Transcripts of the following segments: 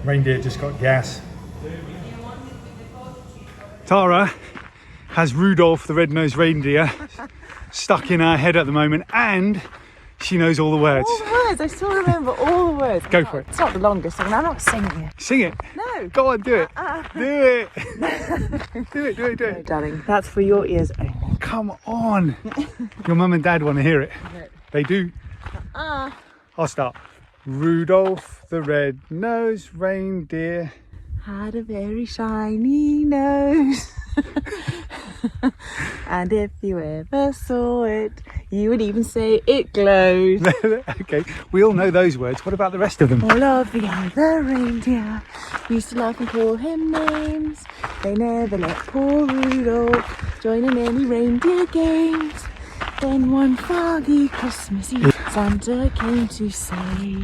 Reindeer just got gas. Tara has Rudolph the red-nosed reindeer stuck in her head at the moment, and she knows all the words. All the words, I still remember all the words. Go for it. It's not the longest song, I'm not singing it. Sing it. No. Go on, do it. Do it. do it. No, darling, that's for your ears only. Come on. Your mum and dad want to hear it. No. They do. I'll start. Rudolph the red-nosed reindeer had a very shiny nose. And if you ever saw it, you would even say it glowed. Okay, we all know those words. What about the rest of them? All of the other reindeer used to laugh and call him names. They never let poor Rudolph join in any reindeer games. Then one foggy Christmas Eve, Santa came to say,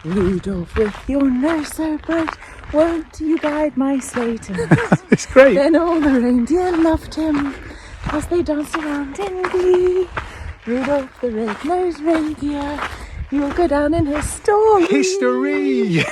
Rudolph, with your nose so bright, won't you guide my sleigh tonight? It's great. Then all the reindeer loved him as they danced around in glee. Rudolph the red-nosed reindeer, you'll go down in history. History.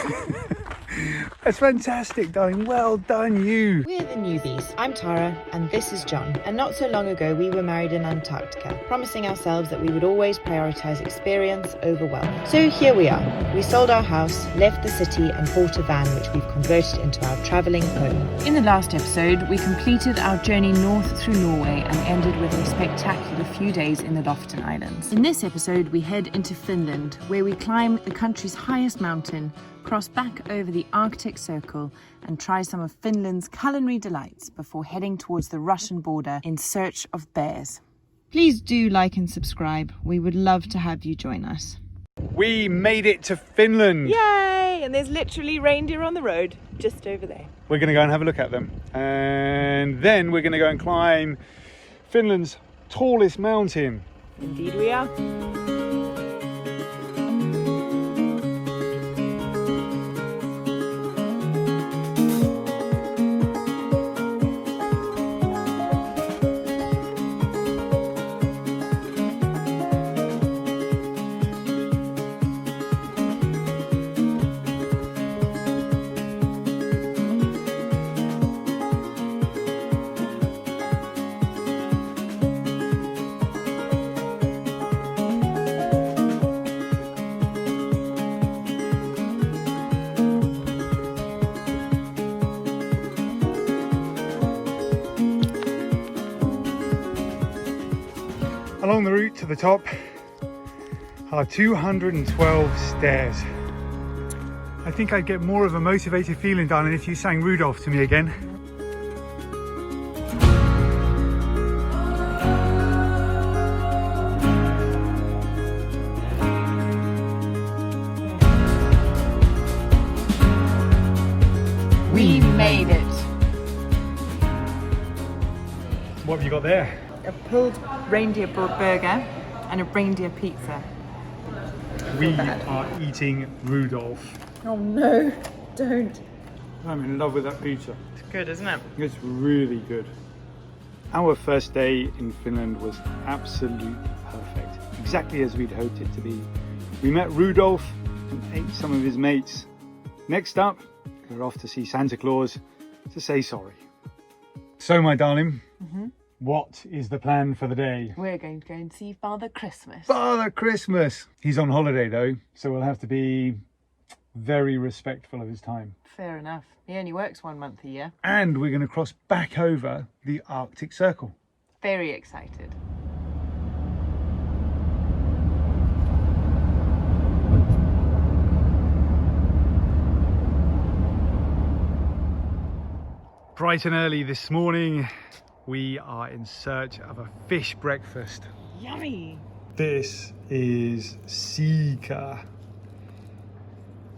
That's fantastic, darling. Well done, you. We're the Newbys. I'm Tara and this is John. And not so long ago we were married in Antarctica, promising ourselves that we would always prioritise experience over wealth. So here we are. We sold our house, left the city and bought a van which we've converted into our travelling home. In the last episode, we completed our journey north through Norway and ended with a spectacular few days in the Lofton Islands. In this episode, we head into Finland, where we climb the country's highest mountain, cross back over the Arctic Circle and try some of Finland's culinary delights before heading towards the Russian border in search of bears. Please do like and subscribe. We would love to have you join us. We made it to Finland. Yay! And there's literally reindeer on the road just over there. We're going to go and have a look at them. And then we're going to go and climb Finland's tallest mountain. Indeed we are. Along the route to the top are 212 stairs. I think I'd get more of a motivated feeling, darling, if you sang Rudolph to me again. We made it! What have you got there? A pulled reindeer burger and a reindeer pizza. We are eating Rudolph. Oh no, don't. I'm in love with that pizza. It's good, isn't it? It's really good. Our first day in Finland was absolutely perfect, exactly as we'd hoped it to be. We met Rudolph and ate some of his mates. Next up, we're off to see Santa Claus to say sorry. So, my darling, what is the plan for the day? We're going to go and see Father Christmas. Father Christmas! He's on holiday though, so we'll have to be very respectful of his time. Fair enough. He only works 1 month a year. And we're going to cross back over the Arctic Circle. Very excited. Bright and early this morning, we are in search of a fish breakfast. Yummy! This is sika,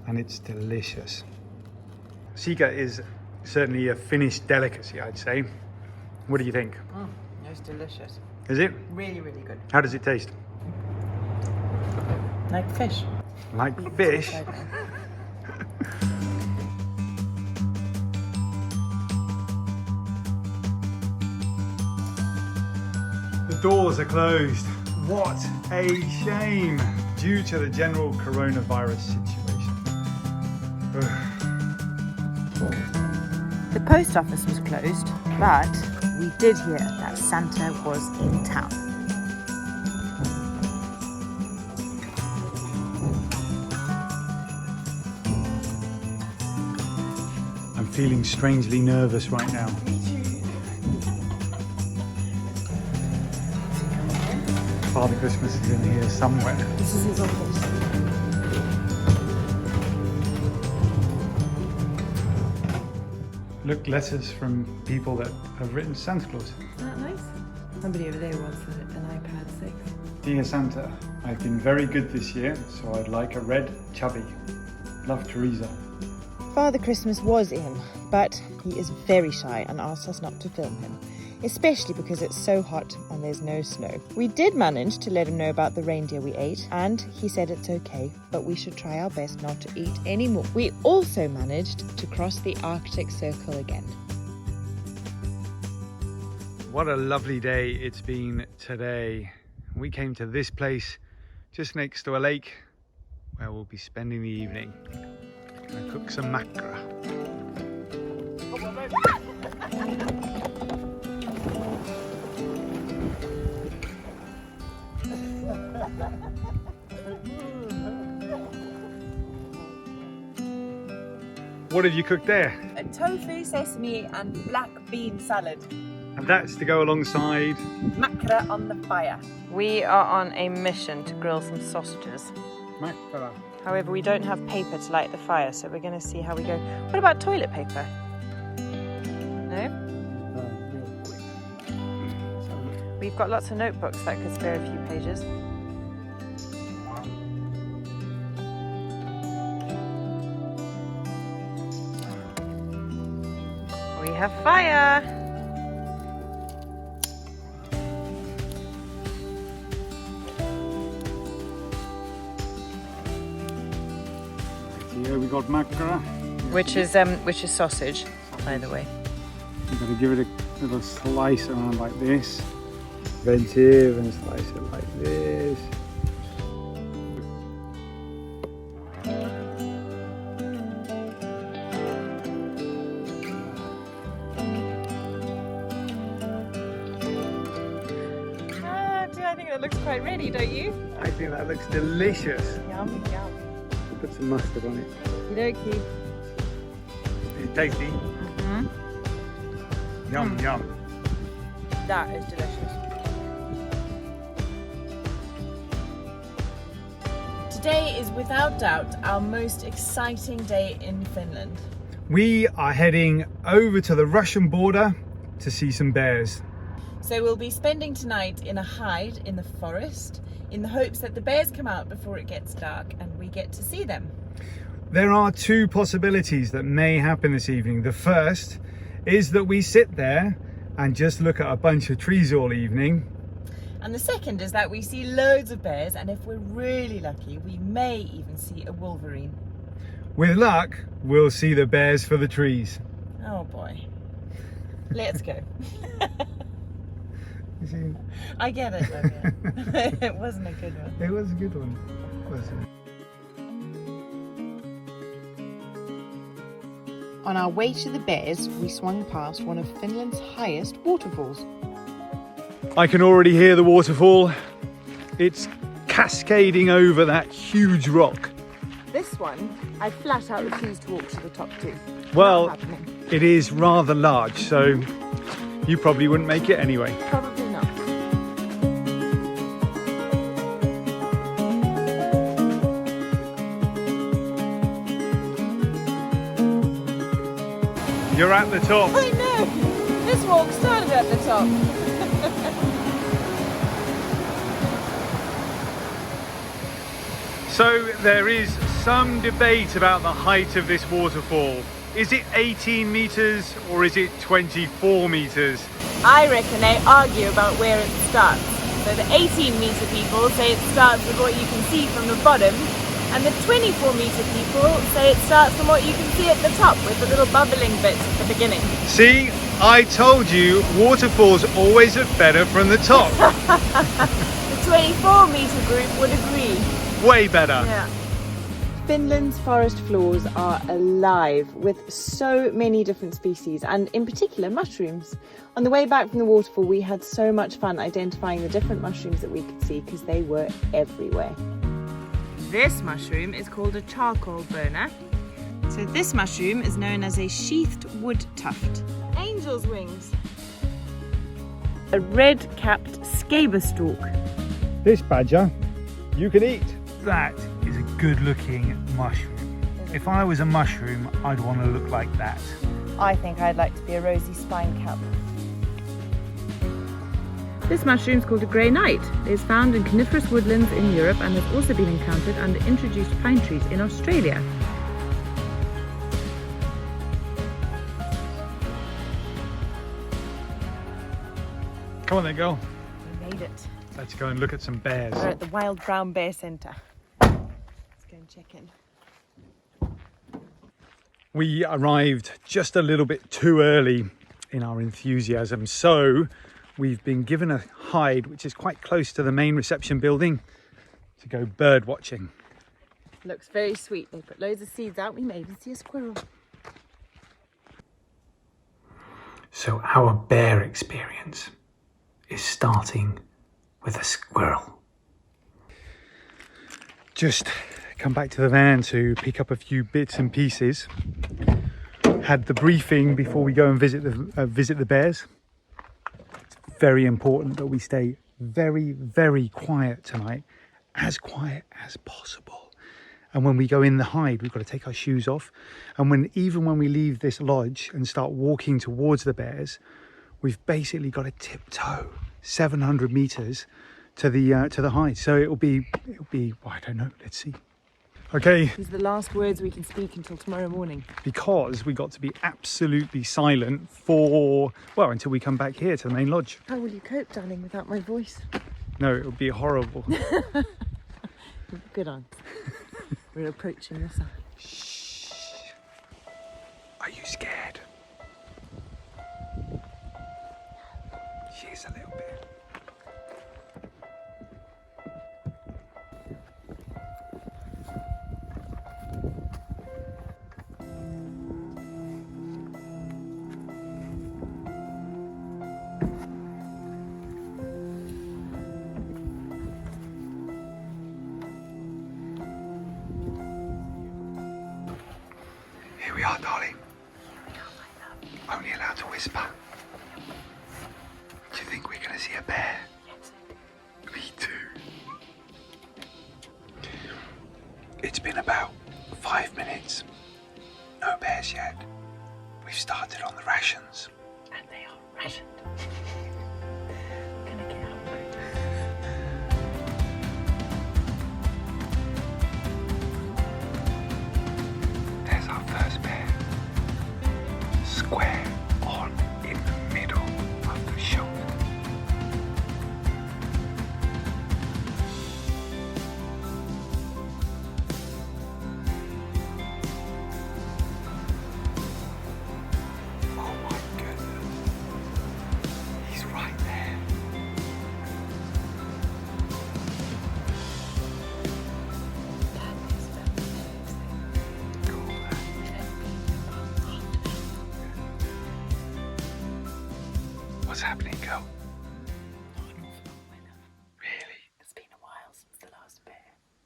and it's delicious. Sika is certainly a Finnish delicacy, I'd say. What do you think? It's delicious. Is it? Really, really good. How does it taste? Like fish. Like fish? The doors are closed. What a shame, due to the general coronavirus situation. Ugh. The post office was closed, but we did hear that Santa was in town. I'm feeling strangely nervous right now. Father Christmas is in here somewhere. This is his office. Look, letters from people that have written Santa Claus. Isn't that nice? Somebody over there wants an iPad 6. Dear Santa, I've been very good this year, so I'd like a red chubby. Love, Teresa. Father Christmas was in, but he is very shy and asked us not to film him, especially because it's so hot and there's no snow. We did manage to let him know about the reindeer we ate, and he said it's okay, but we should try our best not to eat any more. We also managed to cross the Arctic Circle again. What a lovely day it's been today. We came to this place just next to a lake where we'll be spending the evening. Gonna cook some macra. What have you cooked there? A tofu, sesame and black bean salad. And that's to go alongside. Macra on the fire. We are on a mission to grill some sausages. Macra. However, we don't have paper to light the fire, so we're going to see how we go. What about toilet paper? No? We've got lots of notebooks that could spare a few pages. We have fire! Here we got macra. Which is sausage, by the way. You've got to give it a little slice around like this. Bend here and slice it like this. I think that looks quite ready, don't you? I think that looks delicious. Yum, yum. Put some mustard on it. Okie Is it tasty? Yum, yum. That is delicious. Today is without doubt our most exciting day in Finland. We are heading over to the Russian border to see some bears. So we'll be spending tonight in a hide in the forest in the hopes that the bears come out before it gets dark and we get to see them. There are two possibilities that may happen this evening. The first is that we sit there and just look at a bunch of trees all evening. And the second is that we see loads of bears, and if we're really lucky, we may even see a wolverine. With luck, we'll see the bears for the trees. Oh boy. Let's go. You see? I get it though, yeah. It wasn't a good one. It was a good one, wasn't it? On our way to the bears, we swung past one of Finland's highest waterfalls. I can already hear the waterfall. It's cascading over that huge rock. This one, I flat out refuse to walk to the top to. Well, Not happening. it is rather large, so you probably wouldn't make it anyway. Probably not. You're at the top. I know! This walk started at the top. So there is some debate about the height of this waterfall. Is it 18 meters or is it 24 meters? I reckon they argue about where it starts. So the 18-meter people say it starts with what you can see from the bottom, and the 24-meter people say it starts from what you can see at the top with the little bubbling bit at the beginning. See, I told you waterfalls always look better from the top. The 24-meter group would agree. Way better. Yeah. Finland's forest floors are alive with so many different species, and in particular mushrooms. On the way back from the waterfall, we had so much fun identifying the different mushrooms that we could see because they were everywhere. This mushroom is called a charcoal burner. So this mushroom is known as a sheathed wood tuft. Angel's wings. A red-capped scaber stalk. This badger you can eat. That is a good looking mushroom. If I was a mushroom, I'd want to look like that. I think I'd like to be a rosy spine cap. This mushroom is called a grey knight. It is found in coniferous woodlands in Europe and has also been encountered under introduced pine trees in Australia. Come on then, girl. We made it. Let's go and look at some bears. We're at the Wild Brown Bear Centre. Let's go and check in. We arrived just a little bit too early in our enthusiasm, so we've been given a hide which is quite close to the main reception building to go bird watching. Looks very sweet. They put loads of seeds out. We may even see a squirrel. So our bear experience is starting with a squirrel. Just come back to the van to pick up a few bits and pieces. Had the briefing before we go and visit the bears. It's very important that we stay very, very quiet tonight, as quiet as possible. And when we go in the hide, we've got to take our shoes off. And even when we leave this lodge and start walking towards the bears, we've basically got to tiptoe 700 meters to the hide. So it'll be well, I don't know, let's see. Okay, These are the last words we can speak until tomorrow morning. because we got to be absolutely silent until we come back here to the main lodge. How will you cope, darling, without my voice? No, it would be horrible. Good answer. We're approaching the side. Shh. Are you scared? She is a little bit. Here we are, darling. Only allowed to whisper. Do you think we're going to see a bear? Yes. Me too. It's been about 5 minutes. No bears yet. We've started on the rations. And they are rationed. Gonna get hungry. There's our first bear. Square on in the middle of the shoulder. Oh my goodness. He's right there. Cool. What's happening, girl? Really? It's been a while since the last bear.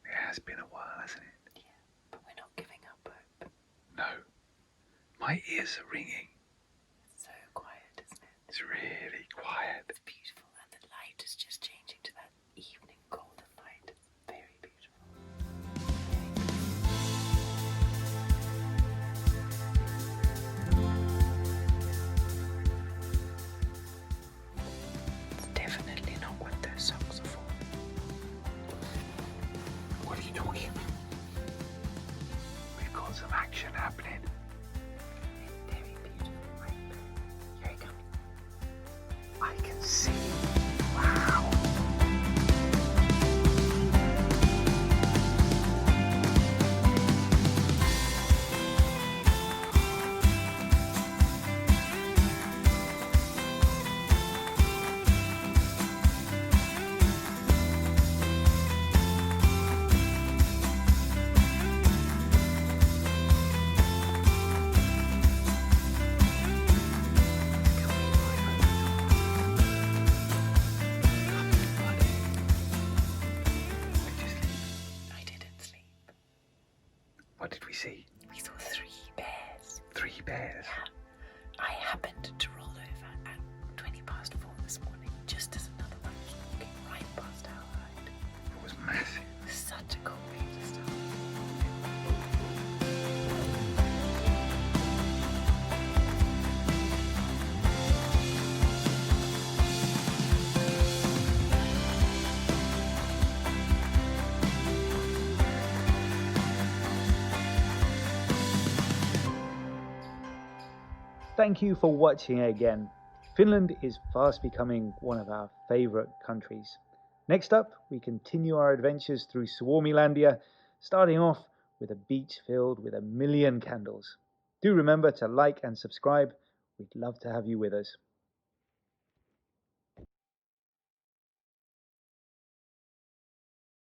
It has been a while, hasn't it? Yeah, but we're not giving up hope. No. My ears are ringing. It's so quiet, isn't it? It's really quiet. It's beautiful, and the light is just changing to that evening golden light. It's very beautiful. It's definitely not what those socks are for. What are you talking about? We've got some action happening. Very beautiful, right? Here he comes. I can see. Wow. see? We saw 3 bears. 3 bears. I happened to roll over at 20 past 4 this morning, just as another one was walking right past our road. It was massive. Such a cool way to start. Thank you for watching again. Finland is fast becoming one of our favourite countries. Next up, we continue our adventures through Suomilandia, starting off with a beach filled with 1,000,000 candles. Do remember to like and subscribe. We'd love to have you with us.